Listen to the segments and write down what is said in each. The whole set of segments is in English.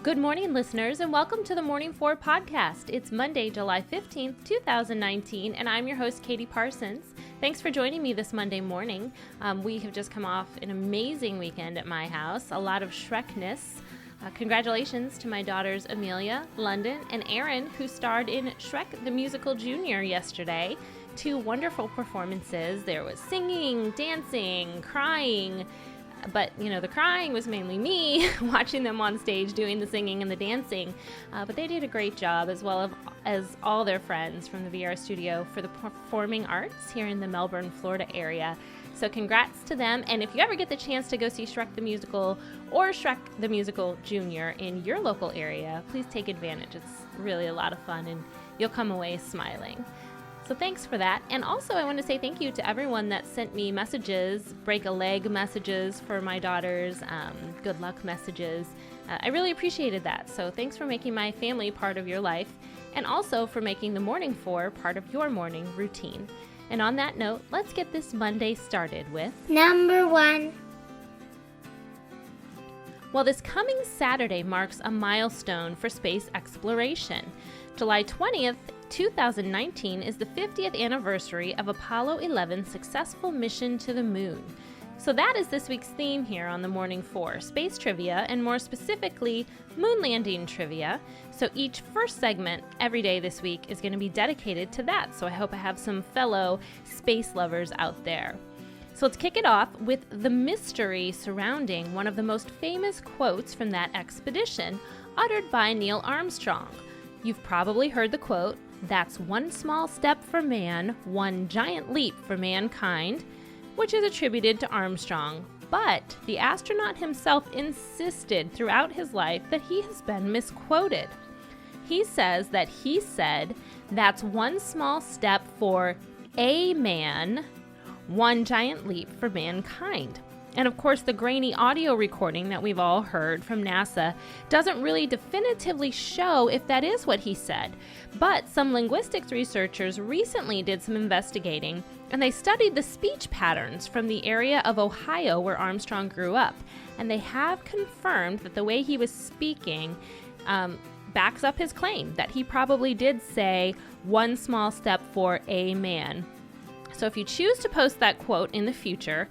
Good morning, listeners, and welcome to the Morning 4 podcast. It's Monday, July 15th, 2019, and I'm your host, Katie Parsons. Thanks for joining me this Monday morning. We have just come off an amazing weekend at my house, a lot of Shrekness. Congratulations to my daughters Amelia, London, and Erin, who starred in Shrek the Musical Junior yesterday. Two wonderful performances. There was singing, dancing, crying. But, the crying was mainly me, watching them on stage doing the singing and the dancing. But they did a great job, as well as all their friends from the VR studio for the performing arts here in the Melbourne, Florida area. So congrats to them. And if you ever get the chance to go see Shrek the Musical or Shrek the Musical Junior in your local area, please take advantage. It's really a lot of fun and you'll come away smiling. So thanks for that. And also I want to say thank you to everyone that sent me messages, break a leg messages for my daughters, good luck messages. I really appreciated that. So thanks for making my family part of your life and also for making the Morning 4 part of your morning routine. And on that note, let's get this Monday started with Number 1. Well, this coming Saturday marks a milestone for space exploration. July 20th, 2019 is the 50th anniversary of Apollo 11's successful mission to the moon. So that is this week's theme here on the Morning 4, space trivia, and more specifically, moon landing trivia. So each first segment every day this week is going to be dedicated to that. So I hope I have some fellow space lovers out there. So let's kick it off with the mystery surrounding one of the most famous quotes from that expedition, uttered by Neil Armstrong. You've probably heard the quote, "That's one small step for man, one giant leap for mankind," which is attributed to Armstrong. But the astronaut himself insisted throughout his life that he has been misquoted. He says that he said, "That's one small step for a man, one giant leap for mankind." And of course, the grainy audio recording that we've all heard from NASA doesn't really definitively show if that is what he said. But some linguistics researchers recently did some investigating, and they studied the speech patterns from the area of Ohio where Armstrong grew up. And they have confirmed that the way he was speaking backs up his claim that he probably did say one small step for a man. So if you choose to post that quote in the future,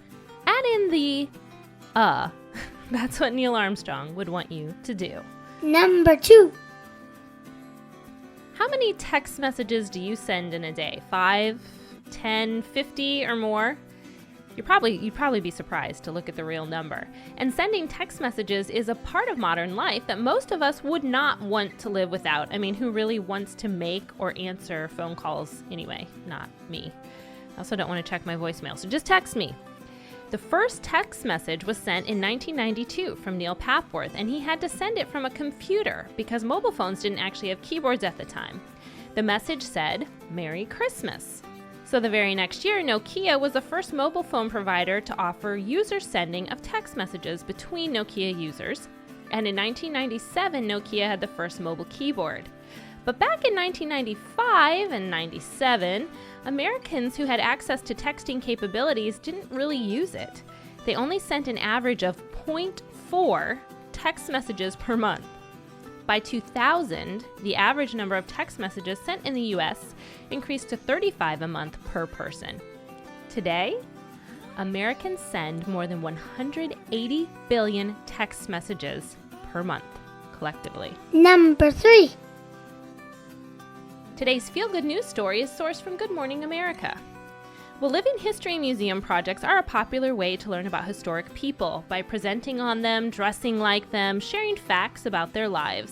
add in the that's what Neil Armstrong would want you to do. Number 2. How many text messages do you send in a day? 5, 10, 50 or more? You'd probably be surprised to look at the real number. And sending text messages is a part of modern life that most of us would not want to live without. I mean, who really wants to make or answer phone calls anyway? Not me. I also don't want to check my voicemail, so just text me. The first text message was sent in 1992 from Neil Papworth, and he had to send it from a computer because mobile phones didn't actually have keyboards at the time. The message said, "Merry Christmas." So the very next year, Nokia was the first mobile phone provider to offer user sending of text messages between Nokia users. And in 1997, Nokia had the first mobile keyboard. But back in 1995 and 97, Americans who had access to texting capabilities didn't really use it. They only sent an average of 0.4 text messages per month. By 2000, the average number of text messages sent in the US increased to 35 a month per person. Today, Americans send more than 180 billion text messages per month, collectively. Number 3. Today's feel-good news story is sourced from Good Morning America. Well, living history museum projects are a popular way to learn about historic people by presenting on them, dressing like them, sharing facts about their lives.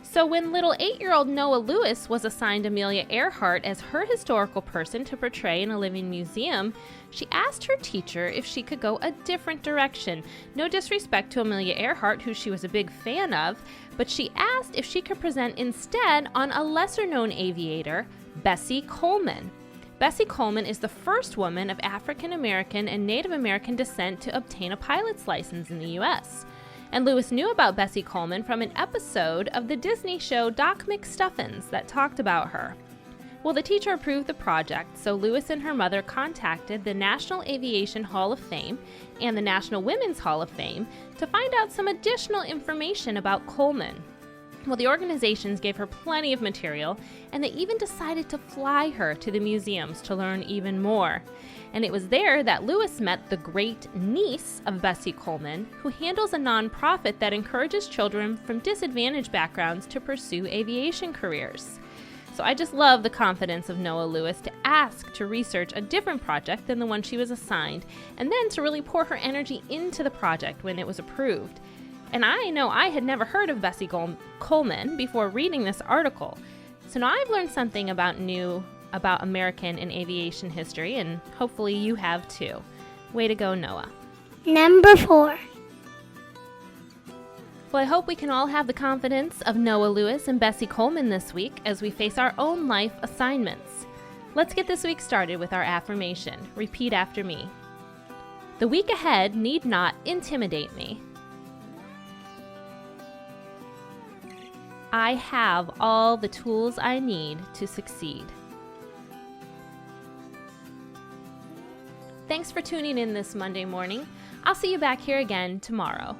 So when little 8-year-old Noah Lewis was assigned Amelia Earhart as her historical person to portray in a living museum, she asked her teacher if she could go a different direction. No disrespect to Amelia Earhart, who she was a big fan of, but she asked if she could present instead on a lesser-known aviator, Bessie Coleman. Bessie Coleman is the first woman of African American and Native American descent to obtain a pilot's license in the U.S. And Lewis knew about Bessie Coleman from an episode of the Disney show Doc McStuffins that talked about her. Well, the teacher approved the project, so Lewis and her mother contacted the National Aviation Hall of Fame and the National Women's Hall of Fame to find out some additional information about Coleman. Well, the organizations gave her plenty of material, and they even decided to fly her to the museums to learn even more. And it was there that Lewis met the great niece of Bessie Coleman, who handles a nonprofit that encourages children from disadvantaged backgrounds to pursue aviation careers. So I just love the confidence of Noah Lewis to ask to research a different project than the one she was assigned, and then to really pour her energy into the project when it was approved. And I know I had never heard of Bessie Coleman before reading this article. So now I've learned something new about American and aviation history, and hopefully you have too. Way to go, Noah. Number 4. Well, I hope we can all have the confidence of Noah Lewis and Bessie Coleman this week as we face our own life assignments. Let's get this week started with our affirmation. Repeat after me. The week ahead need not intimidate me. I have all the tools I need to succeed. Thanks for tuning in this Monday morning. I'll see you back here again tomorrow.